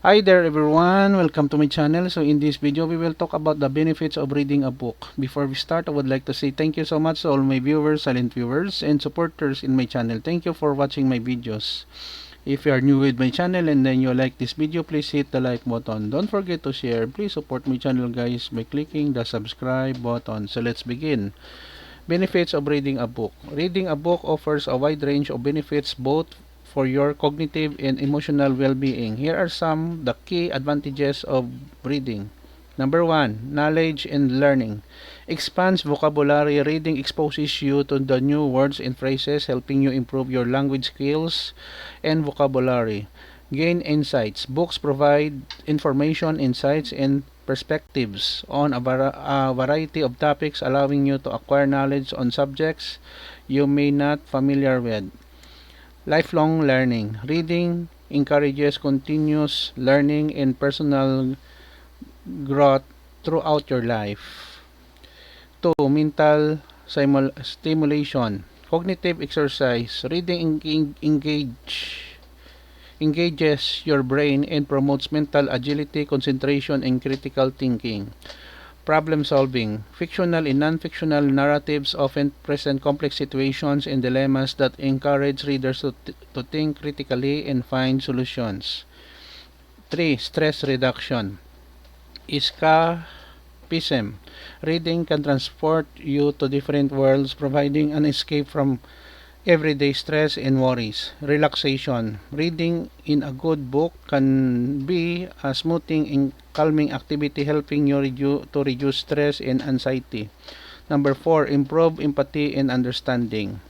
Hi there everyone, welcome to my channel. So in this video we will talk about the benefits of reading a book. Before we start, I would like to say thank you so much to all my viewers, silent viewers, and supporters in my channel. Thank you for watching my videos. If you are new with my channel and then you like this video, please hit the like button. Don't forget to share. Please support my channel guys by clicking the subscribe button. So let's begin. Benefits of reading a book. Reading a book offers a wide range of benefits both for your cognitive and emotional well-being. Here are some the key advantages of reading. Number 1, knowledge and learning. Expands vocabulary. Reading exposes you to the new words and phrases, helping you improve your language skills and vocabulary. Gain insights. Books provide information, insights, and perspectives on a variety of topics, allowing you to acquire knowledge on subjects you may not familiar with. Lifelong learning. Reading encourages continuous learning and personal growth throughout your life. 2. Mental stimulation. Cognitive exercise. Reading engages your brain and promotes mental agility, concentration, and critical thinking. Problem solving. Fictional and non-fictional narratives often present complex situations and dilemmas that encourage readers to think critically and find solutions. 3. Stress reduction. Escapism. Reading can transport you to different worlds, providing an escape from everyday stress and worries. Relaxation. Reading in a good book can be a smoothing and calming activity, helping you to reduce stress and anxiety. Number 4, improve empathy and understanding.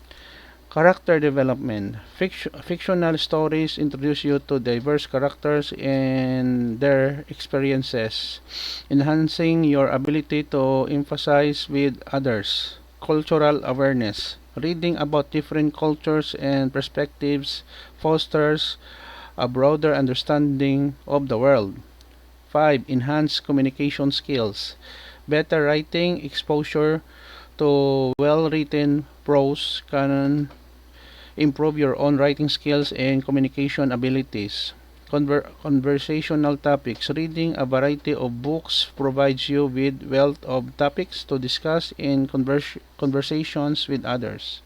Character development. Fictional stories introduce you to diverse characters and their experiences, enhancing your ability to empathize with others. Cultural awareness. Reading about different cultures and perspectives fosters a broader understanding of the world. 5. Enhance communication skills. Better writing exposure to well-written prose can improve your own writing skills and communication abilities. Conversational topics. Reading a variety of books provides you with wealth of topics to discuss in conversations with others.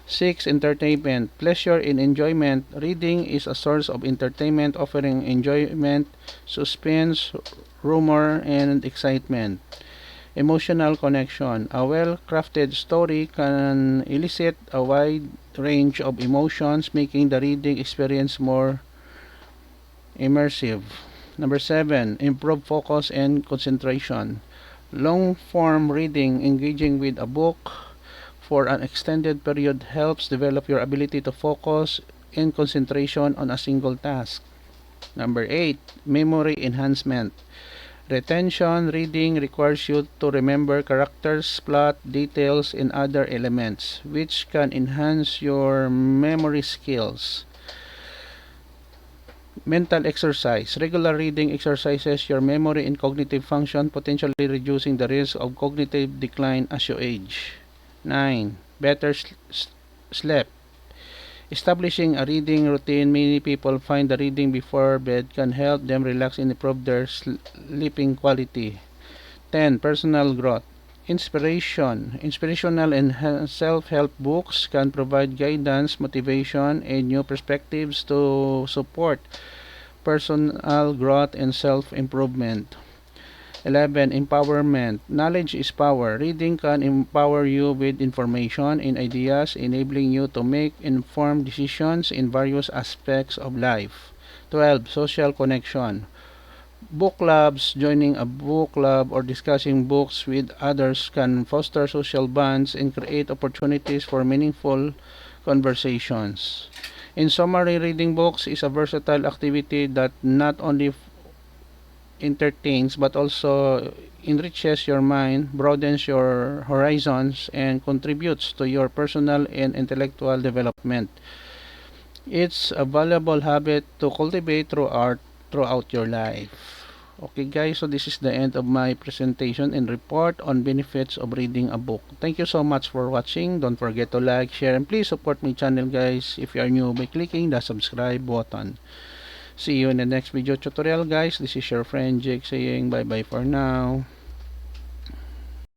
6. Entertainment. Pleasure and enjoyment. Reading is a source of entertainment, offering enjoyment, suspense, rumor, and excitement. Emotional connection. A well-crafted story can elicit a wide range of emotions, making the reading experience more immersive. Number 7. Improve focus and concentration. Long-form reading, engaging with a book for an extended period, helps develop your ability to focus and concentration on a single task. Number 8. Memory enhancement. Retention. Reading requires you to remember characters, plot, details, and other elements, which can enhance your memory skills. Mental exercise. Regular reading exercises your memory and cognitive function, potentially reducing the risk of cognitive decline as you age. 9. Better sleep. Establishing a reading routine. Many people find that reading before bed can help them relax and improve their sleeping quality. 10. Personal growth. Inspiration. Inspirational and self-help books can provide guidance, motivation, and new perspectives to support personal growth and self-improvement. 11. Empowerment. Knowledge is power. Reading can empower you with information and ideas, enabling you to make informed decisions in various aspects of life. 12. Social connection. Book clubs. Joining a book club or discussing books with others can foster social bonds and create opportunities for meaningful conversations. In summary, reading books is a versatile activity that not only entertains but also enriches your mind, broadens your horizons, and contributes to your personal and intellectual development. It's a valuable habit to cultivate throughout your life. Okay guys, so this is the end of my presentation and report on benefits of reading a book. Thank you so much for watching. Don't forget to like, share, and please support my channel guys if you are new by clicking the subscribe button. See you in the next video tutorial, guys. This is your friend Jake saying bye bye for now.